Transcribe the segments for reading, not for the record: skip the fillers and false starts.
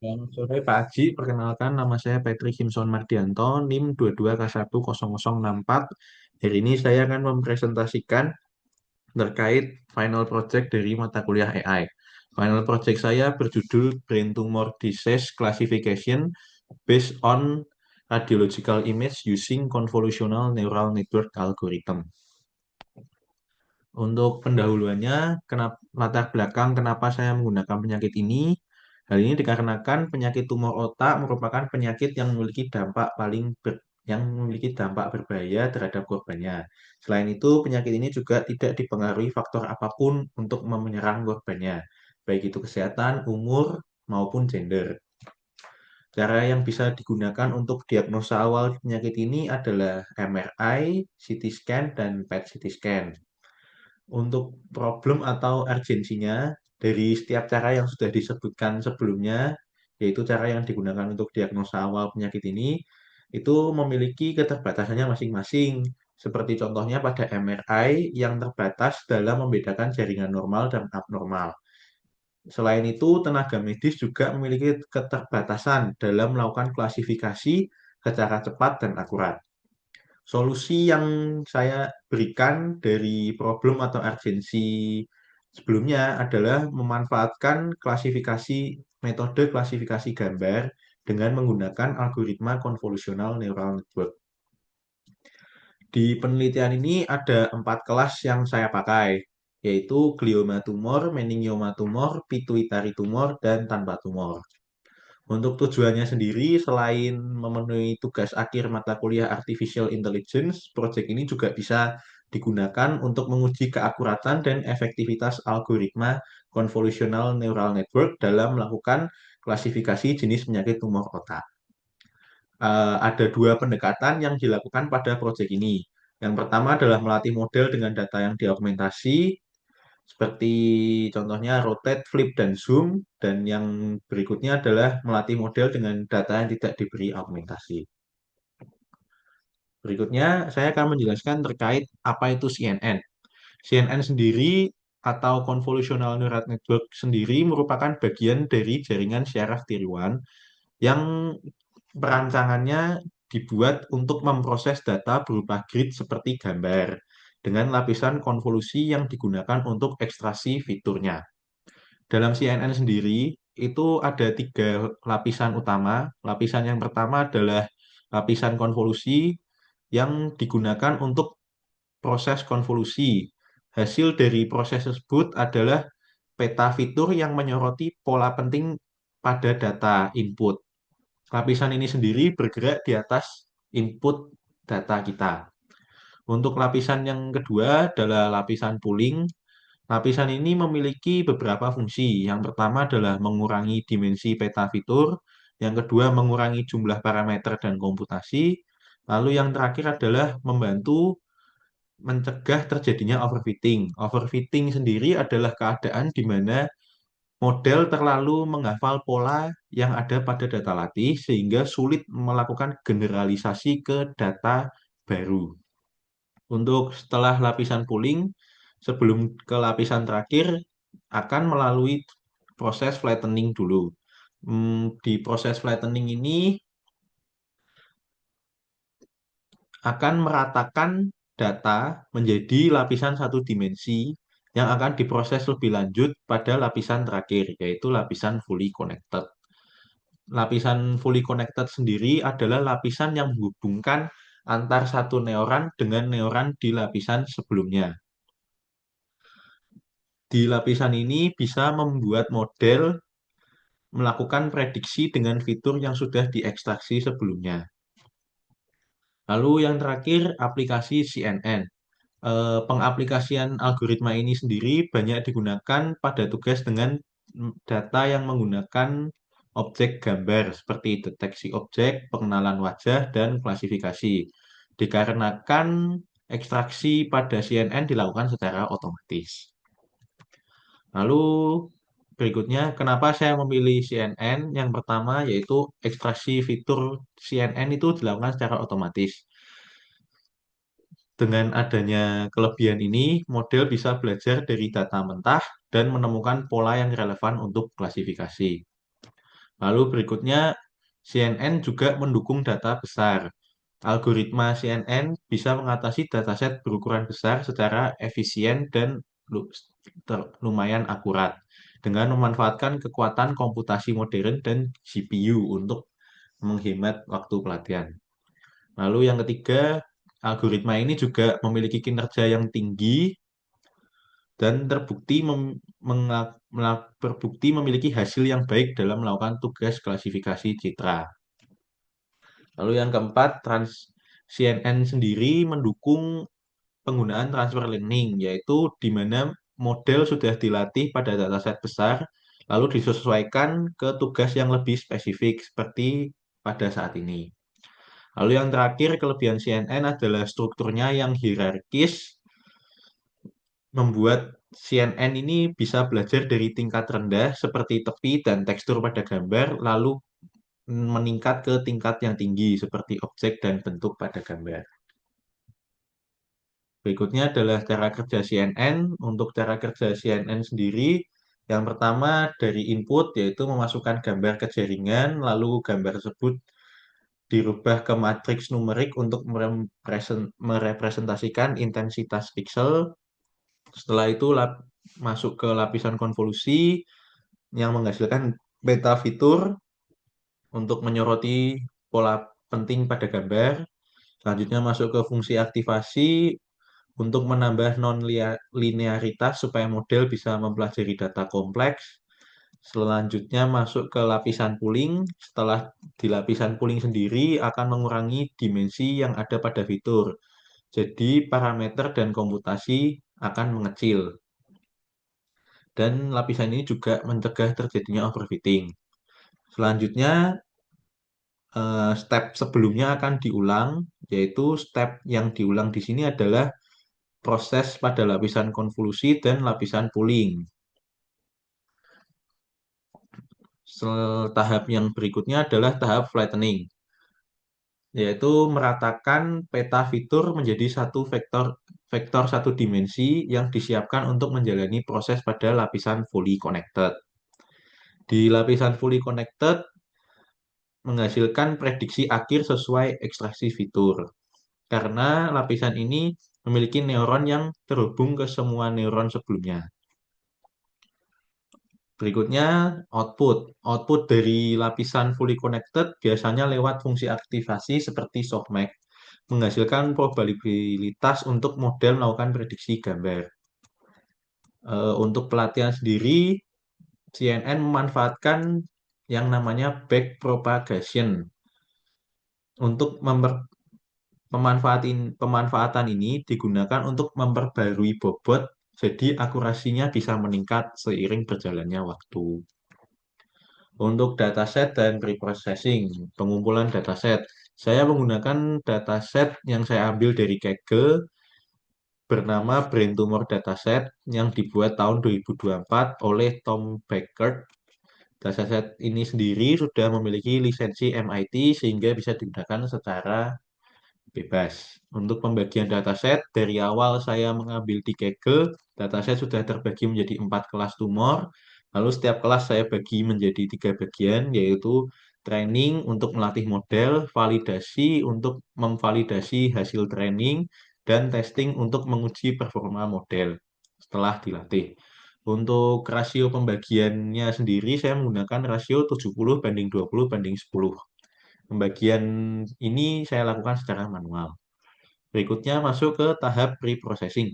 Selamat sore Pak Haji, perkenalkan nama saya Patrick Simpson Mardianto, NIM 22K10064. Hari ini saya akan mempresentasikan terkait final project dari mata kuliah AI. Final project saya berjudul Brain Tumor Disease Classification based on Radiological Image Using Convolutional Neural Network Algorithm. Untuk pendahuluannya, latar belakang kenapa saya menggunakan penyakit ini. Hal ini dikarenakan penyakit tumor otak merupakan penyakit yang memiliki dampak berbahaya terhadap korbannya. Selain itu, penyakit ini juga tidak dipengaruhi faktor apapun untuk menyerang korbannya, baik itu kesehatan, umur, maupun gender. Cara yang bisa digunakan untuk diagnosa awal penyakit ini adalah MRI, CT scan, dan PET CT scan. Untuk problem atau urgensinya, dari setiap cara yang sudah disebutkan sebelumnya, yaitu cara yang digunakan untuk diagnosa awal penyakit ini, itu memiliki keterbatasannya masing-masing. Seperti contohnya pada MRI yang terbatas dalam membedakan jaringan normal dan abnormal. Selain itu, tenaga medis juga memiliki keterbatasan dalam melakukan klasifikasi secara cepat dan akurat. Solusi yang saya berikan dari problem atau urgensi sebelumnya adalah memanfaatkan metode klasifikasi gambar dengan menggunakan algoritma konvolusional neural network. Di penelitian ini ada 4 kelas yang saya pakai, yaitu glioma tumor, meningioma tumor, pituitary tumor, dan tanpa tumor. Untuk tujuannya sendiri, selain memenuhi tugas akhir mata kuliah Artificial Intelligence, proyek ini juga bisa digunakan untuk menguji keakuratan dan efektivitas algoritma convolutional neural network dalam melakukan klasifikasi jenis penyakit tumor otak. Ada 2 pendekatan yang dilakukan pada proyek ini. Yang pertama adalah melatih model dengan data yang diaugmentasi, seperti contohnya rotate, flip, dan zoom. Dan yang berikutnya adalah melatih model dengan data yang tidak diberi augmentasi. Berikutnya, saya akan menjelaskan terkait apa itu CNN. CNN sendiri atau Convolutional Neural Network sendiri merupakan bagian dari jaringan syaraf tiruan yang perancangannya dibuat untuk memproses data berupa grid seperti gambar dengan lapisan konvolusi yang digunakan untuk ekstraksi fiturnya. Dalam CNN sendiri, itu ada 3 lapisan utama. Lapisan yang pertama adalah lapisan konvolusi yang digunakan untuk proses konvolusi. Hasil dari proses tersebut adalah peta fitur yang menyoroti pola penting pada data input. Lapisan ini sendiri bergerak di atas input data kita. Untuk lapisan yang kedua adalah lapisan pooling. Lapisan ini memiliki beberapa fungsi. Yang pertama adalah mengurangi dimensi peta fitur, yang kedua mengurangi jumlah parameter dan komputasi, lalu yang terakhir adalah membantu mencegah terjadinya overfitting. Overfitting sendiri adalah keadaan di mana model terlalu menghafal pola yang ada pada data latih sehingga sulit melakukan generalisasi ke data baru. Untuk setelah lapisan pooling, sebelum ke lapisan terakhir, akan melalui proses flattening dulu. Di proses flattening ini akan meratakan data menjadi lapisan satu dimensi yang akan diproses lebih lanjut pada lapisan terakhir, yaitu lapisan fully connected. Lapisan fully connected sendiri adalah lapisan yang menghubungkan antar satu neuron dengan neuron di lapisan sebelumnya. Di lapisan ini bisa membuat model melakukan prediksi dengan fitur yang sudah diekstraksi sebelumnya. Lalu yang terakhir, aplikasi CNN. Pengaplikasian algoritma ini sendiri banyak digunakan pada tugas dengan data yang menggunakan objek gambar seperti deteksi objek, pengenalan wajah, dan klasifikasi. Dikarenakan ekstraksi pada CNN dilakukan secara otomatis. Lalu berikutnya, kenapa saya memilih CNN? Yang pertama yaitu ekstraksi fitur CNN itu dilakukan secara otomatis. Dengan adanya kelebihan ini, model bisa belajar dari data mentah dan menemukan pola yang relevan untuk klasifikasi. Lalu berikutnya, CNN juga mendukung data besar. Algoritma CNN bisa mengatasi dataset berukuran besar secara efisien dan lumayan akurat dengan memanfaatkan kekuatan komputasi modern dan GPU untuk menghemat waktu pelatihan. Lalu yang ketiga, algoritma ini juga memiliki kinerja yang tinggi dan terbukti memiliki hasil yang baik dalam melakukan tugas klasifikasi citra. Lalu yang keempat, CNN sendiri mendukung penggunaan transfer learning, yaitu di mana model sudah dilatih pada dataset besar, lalu disesuaikan ke tugas yang lebih spesifik seperti pada saat ini. Lalu yang terakhir, kelebihan CNN adalah strukturnya yang hierarkis, membuat CNN ini bisa belajar dari tingkat rendah seperti tepi dan tekstur pada gambar, lalu meningkat ke tingkat yang tinggi seperti objek dan bentuk pada gambar. Berikutnya adalah cara kerja CNN. Untuk cara kerja CNN sendiri, yang pertama dari input yaitu memasukkan gambar ke jaringan, lalu gambar tersebut dirubah ke matriks numerik untuk merepresentasikan intensitas pixel. Setelah itu masuk ke lapisan konvolusi yang menghasilkan beta fitur untuk menyoroti pola penting pada gambar. Selanjutnya masuk ke fungsi aktivasi untuk menambah non-linearitas supaya model bisa mempelajari data kompleks. Selanjutnya masuk ke lapisan pooling. Setelah di lapisan pooling sendiri akan mengurangi dimensi yang ada pada fitur. Jadi parameter dan komputasi akan mengecil. Dan lapisan ini juga mencegah terjadinya overfitting. Selanjutnya step sebelumnya akan diulang, yaitu step yang diulang di sini adalah proses pada lapisan konvolusi dan lapisan pooling. Tahap yang berikutnya adalah tahap flattening, yaitu meratakan peta fitur menjadi satu vektor vektor satu dimensi yang disiapkan untuk menjalani proses pada lapisan fully connected. Di lapisan fully connected menghasilkan prediksi akhir sesuai ekstraksi fitur. Karena lapisan ini memiliki neuron yang terhubung ke semua neuron sebelumnya. Berikutnya, output. Output dari lapisan fully connected biasanya lewat fungsi aktivasi seperti softmax, menghasilkan probabilitas untuk model melakukan prediksi gambar. Untuk pelatihan sendiri, CNN memanfaatkan yang namanya backpropagation. Untuk pemanfaatan ini digunakan untuk memperbarui bobot, jadi akurasinya bisa meningkat seiring berjalannya waktu. Untuk dataset dan preprocessing, pengumpulan dataset. Saya menggunakan dataset yang saya ambil dari Kaggle bernama Brain Tumor Dataset yang dibuat tahun 2024 oleh Tom Beckert. Dataset ini sendiri sudah memiliki lisensi MIT sehingga bisa digunakan secara bebas. Untuk pembagian dataset, dari awal saya mengambil di Kaggle, dataset sudah terbagi menjadi 4 kelas tumor. Lalu setiap kelas saya bagi menjadi 3 bagian, yaitu training untuk melatih model, validasi untuk memvalidasi hasil training, dan testing untuk menguji performa model setelah dilatih. Untuk rasio pembagiannya sendiri, saya menggunakan rasio 70/20/10. Pembagian ini saya lakukan secara manual. Berikutnya masuk ke tahap pre-processing.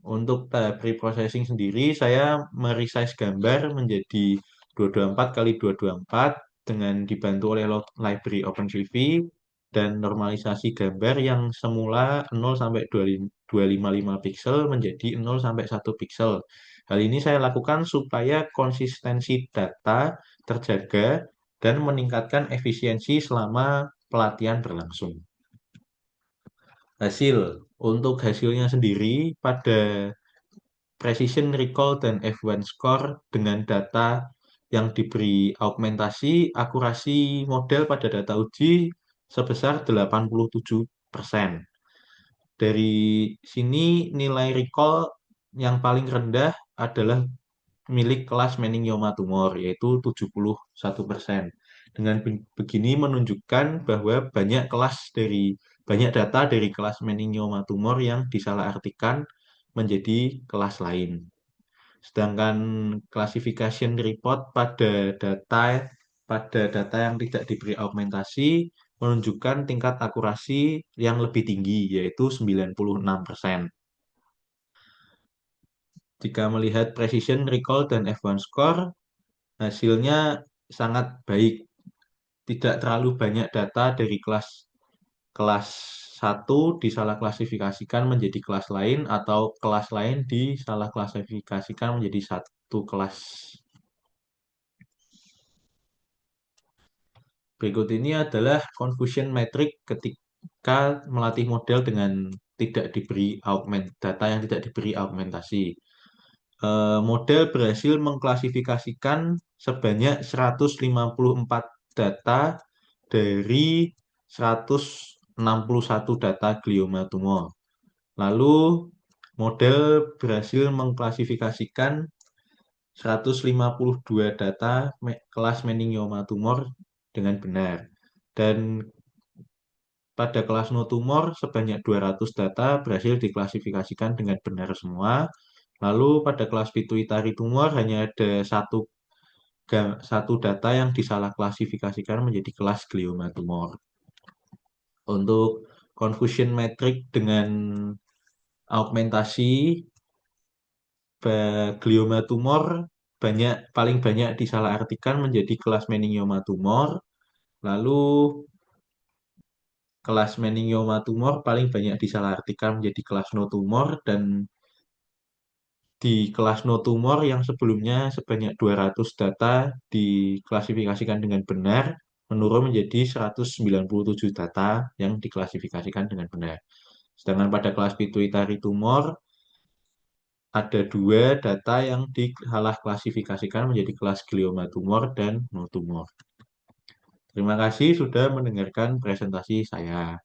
Untuk tahap pre-processing sendiri, saya meresize gambar menjadi 224 kali 224 dengan dibantu oleh library OpenCV dan normalisasi gambar yang semula 0 sampai 255 pixel menjadi 0 sampai 1 pixel. Hal ini saya lakukan supaya konsistensi data terjaga dan meningkatkan efisiensi selama pelatihan berlangsung. Hasil. Untuk hasilnya sendiri, pada precision recall dan F1 score dengan data yang diberi augmentasi, akurasi model pada data uji sebesar 87%. Dari sini nilai recall yang paling rendah adalah milik kelas meningioma tumor, yaitu 71%. Dengan begini menunjukkan bahwa banyak data dari kelas meningioma tumor yang disalahartikan menjadi kelas lain. Sedangkan classification report pada data yang tidak diberi augmentasi menunjukkan tingkat akurasi yang lebih tinggi, yaitu 96%. Jika melihat precision, recall, dan F1 score, hasilnya sangat baik. Tidak terlalu banyak data dari kelas satu disalah klasifikasikan menjadi kelas lain atau kelas lain disalah klasifikasikan menjadi satu kelas. Berikut ini adalah confusion metric ketika melatih model dengan tidak diberi data yang tidak diberi augmentasi. Model berhasil mengklasifikasikan sebanyak 154 data dari 161 data glioma tumor. Lalu model berhasil mengklasifikasikan 152 data kelas meningioma tumor dengan benar. Dan pada kelas no tumor sebanyak 200 data berhasil diklasifikasikan dengan benar semua. Lalu pada kelas pituitari tumor hanya ada satu data yang disalah klasifikasikan menjadi kelas glioma tumor. Untuk confusion metric dengan augmentasi glioma tumor paling banyak disalahartikan menjadi kelas meningioma tumor. Lalu kelas meningioma tumor paling banyak disalahartikan menjadi kelas no tumor, dan di kelas no tumor yang sebelumnya sebanyak 200 data diklasifikasikan dengan benar, menurun menjadi 197 data yang diklasifikasikan dengan benar. Sedangkan pada kelas pituitari tumor ada dua data yang disalah klasifikasikan menjadi kelas glioma tumor dan no tumor. Terima kasih sudah mendengarkan presentasi saya.